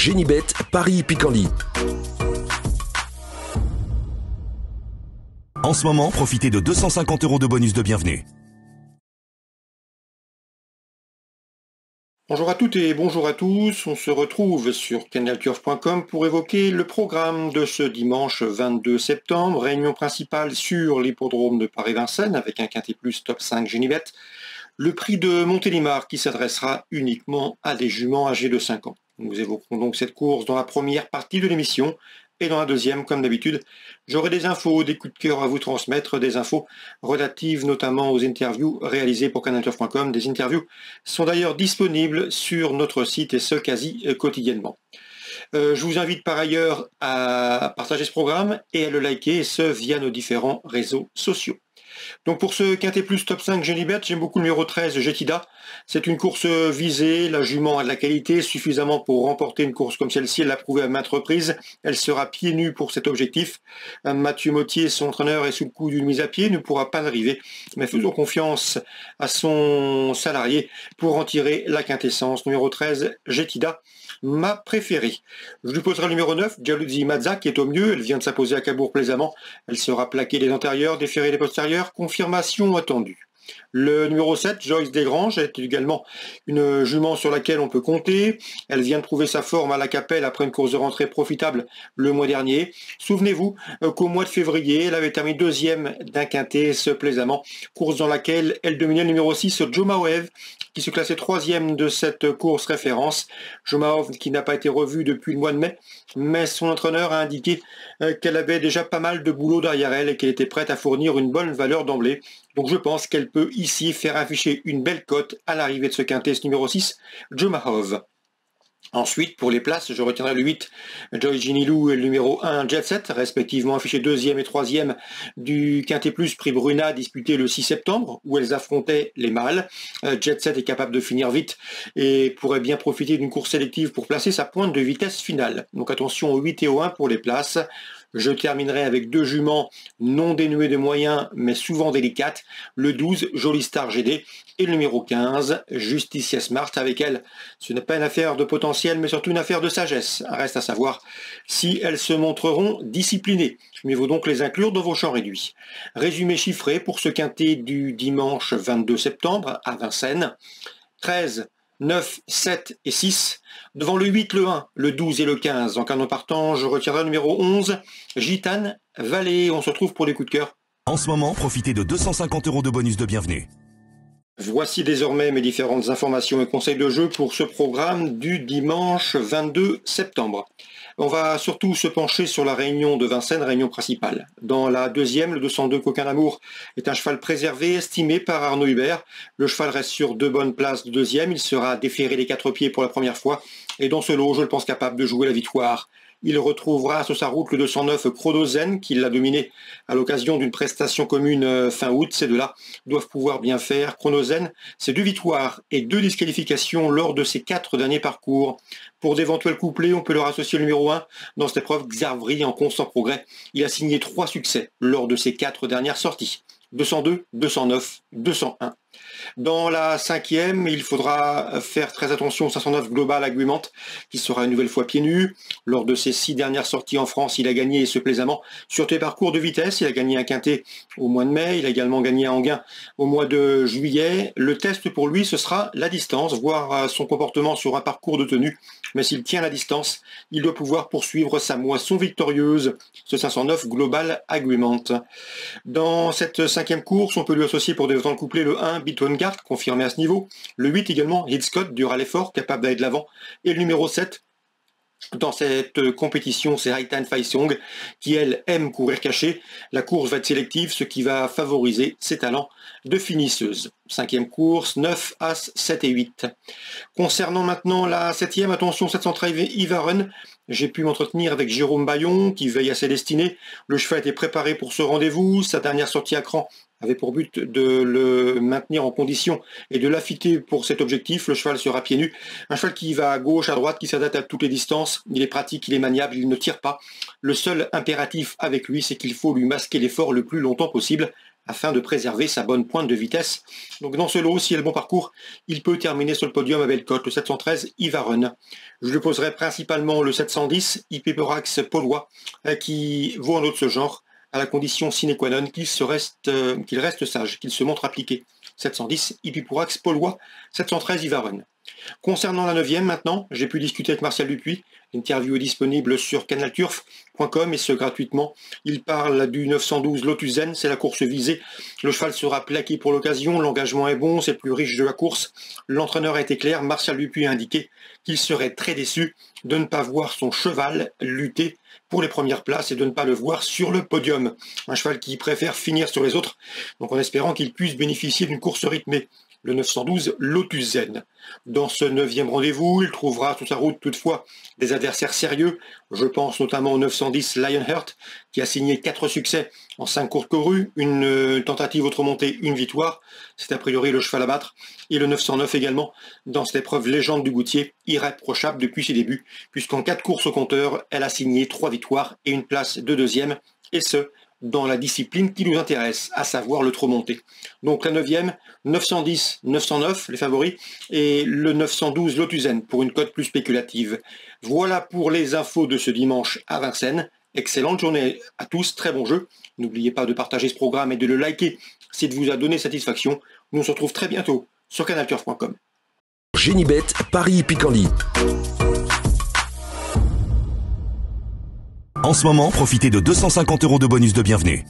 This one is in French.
Génibet, Paris-Picardie. En ce moment, profitez de 250 € de bonus de bienvenue. Bonjour à toutes et bonjour à tous, on se retrouve sur canalturf.com pour évoquer le programme de ce dimanche 22 septembre, réunion principale sur l'hippodrome de Paris-Vincennes avec un quintet plus top 5 Génibet, le prix de Montélimar qui s'adressera uniquement à des juments âgés de 5 ans. Nous évoquerons donc cette course dans la première partie de l'émission. Et dans la deuxième, comme d'habitude, j'aurai des infos, des coups de cœur à vous transmettre, des infos relatives notamment aux interviews réalisées pour canalturf.com. Des interviews sont d'ailleurs disponibles sur notre site et ce quasi quotidiennement. Je vous invite par ailleurs à partager ce programme et à le liker, et ce via nos différents réseaux sociaux. Donc pour ce quintet plus top 5 Génibet, j'aime beaucoup le numéro 13 Jetida. C'est une course visée, la jument a de la qualité suffisamment pour remporter une course comme celle-ci, elle l'a prouvé à maintes reprises. Elle sera pieds nus pour cet objectif. Mathieu Mottier, son entraîneur, est sous le coup d'une mise à pied, ne pourra pas l'arriver, mais faisons confiance à son salarié pour en tirer la quintessence. Numéro 13 Jetida, ma préférée. Je lui poserai le numéro 9, Jaluzzi Mazza, qui est au mieux. Elle vient de s'imposer à Cabourg plaisamment. Elle sera plaquée des antérieurs, déférée des postérieurs. Confirmation attendue. Le numéro 7, Joyce Desgranges, est également une jument sur laquelle on peut compter. Elle vient de prouver sa forme à la Capelle après une course de rentrée profitable le mois dernier. Souvenez-vous qu'au mois de février, elle avait terminé deuxième d'un quintet, ce plaisamment. Course dans laquelle elle dominait le numéro 6, Jomaoev, qui se classait troisième de cette course référence. Jomaoev qui n'a pas été revu depuis le mois de mai, mais son entraîneur a indiqué qu'elle avait déjà pas mal de boulot derrière elle et qu'elle était prête à fournir une bonne valeur d'emblée. Donc je pense qu'elle peut ici faire afficher une belle cote à l'arrivée de ce quintet, ce numéro 6, Jomaoev. Ensuite, pour les places, je retiendrai le 8, Joy Ginilou, et le numéro 1, Jet Set, respectivement affichés deuxième et troisième du Quintet Plus Prix Bruna, disputé le 6 septembre, où elles affrontaient les mâles. Jet Set est capable de finir vite et pourrait bien profiter d'une course sélective pour placer sa pointe de vitesse finale. Donc attention au 8 et au 1 pour les places. Je terminerai avec deux juments non dénuées de moyens, mais souvent délicates. Le 12, Jolie Star GD, et le numéro 15, Justicia Smart. Avec elle, ce n'est pas une affaire de potentiel, mais surtout une affaire de sagesse. Reste à savoir si elles se montreront disciplinées. Mieux vaut donc les inclure dans vos champs réduits. Résumé chiffré pour ce quintet du dimanche 22 septembre à Vincennes. 13, 9, 7 et 6. Devant le 8, le 1, le 12 et le 15. En canon partant, je retiendrai le numéro 11, Gitane Vallée. On se retrouve pour les coups de cœur. En ce moment, profitez de 250 € de bonus de bienvenue. Voici désormais mes différentes informations et conseils de jeu pour ce programme du dimanche 22 septembre. On va surtout se pencher sur la réunion de Vincennes, réunion principale. Dans la deuxième, le 202 Coquin d'Amour est un cheval préservé, estimé par Arnaud Hubert. Le cheval reste sur 2 bonnes places de deuxième. Il sera déféré des 4 pieds pour la première fois. Et dans ce lot, je le pense capable de jouer la victoire. Il retrouvera sur sa route le 209 Chronozen, qui l'a dominé à l'occasion d'une prestation commune fin août. Ces deux-là doivent pouvoir bien faire. Chronozen, c'est 2 victoires et 2 disqualifications lors de ses 4 derniers parcours. Pour d'éventuels couplets, on peut leur associer le numéro 1 dans cette épreuve, Xarvry, en constant progrès. Il a signé 3 succès lors de ses 4 dernières sorties. 202, 209, 201. Dans la cinquième, il faudra faire très attention au 509 Global Agreement, qui sera une nouvelle fois pieds nus. Lors de ses 6 dernières sorties en France, il a gagné, et ce plaisamment, sur des parcours de vitesse. Il a gagné un quintet au mois de mai, il a également gagné à Enghien au mois de juillet. Le test pour lui, ce sera la distance, voir son comportement sur un parcours de tenue. Mais s'il tient la distance, il doit pouvoir poursuivre sa moisson victorieuse, ce 509 Global Agreement. Dans cette cinquième course, on peut lui associer pour des temps de couplet le 1, Bitwengard, confirmé à ce niveau, le 8 également, Hitscott, dur à l'effort, capable d'aller de l'avant, et le numéro 7, dans cette compétition, c'est Haitan Faisong, qui elle aime courir caché. La course va être sélective, ce qui va favoriser ses talents de finisseuse. Cinquième course, 9, As, 7 et 8. Concernant maintenant la septième, attention, 700 Ivaren. J'ai pu m'entretenir avec Jérôme Bayon, qui veille à ses destinées. Le cheval était préparé pour ce rendez-vous. Sa dernière sortie à cran avait pour but de le maintenir en condition et de l'affûter pour cet objectif. Le cheval sera pieds nus. Un cheval qui va à gauche, à droite, qui s'adapte à toutes les distances. Il est pratique, il est maniable, il ne tire pas. Le seul impératif avec lui, c'est qu'il faut lui masquer l'effort le plus longtemps possible. afin de préserver sa bonne pointe de vitesse. Donc dans ce lot, s'il a le bon parcours, il peut terminer sur le podium à belle cote, le 713 Ivarun. Je lui poserai principalement le 710 Hippipurax Polois, qui vaut un autre ce genre, à la condition sine qua non qu'il reste sage, qu'il se montre appliqué. 710 Hippipurax Polois, 713 Ivarun. Concernant la 9e maintenant, j'ai pu discuter avec Martial Dupuis. L'interview est disponible sur canalturf.com et ce gratuitement. Il parle du 912 Lotus Zen, c'est la course visée. Le cheval sera plaqué pour l'occasion, l'engagement est bon, c'est le plus riche de la course. L'entraîneur a été clair, Martial Dupuis a indiqué qu'il serait très déçu de ne pas voir son cheval lutter pour les premières places et de ne pas le voir sur le podium. Un cheval qui préfère finir sur les autres, donc en espérant qu'il puisse bénéficier d'une course rythmée. Le 912 Lotus Zen. Dans ce 9e rendez-vous, il trouvera sur sa route toutefois des adversaires sérieux. Je pense notamment au 910 Lionheart, qui a signé 4 succès en 5 courses courues, une tentative autre montée, une victoire. C'est a priori le cheval à battre. Et le 909 également, dans cette épreuve légende du Goutier, irréprochable depuis ses débuts, puisqu'en 4 courses au compteur, elle a signé 3 victoires et une place de 2e, et ce, dans la discipline qui nous intéresse, à savoir le trot monté. Donc la 9e, 910, 909, les favoris, et le 912 Lotus Zen pour une cote plus spéculative. Voilà pour les infos de ce dimanche à Vincennes. Excellente journée à tous, très bon jeu. N'oubliez pas de partager ce programme et de le liker s'il vous a donné satisfaction. Nous on se retrouve très bientôt sur canalturf.com. Génibet, Paris Picardie. En ce moment, profitez de 250 € de bonus de bienvenue.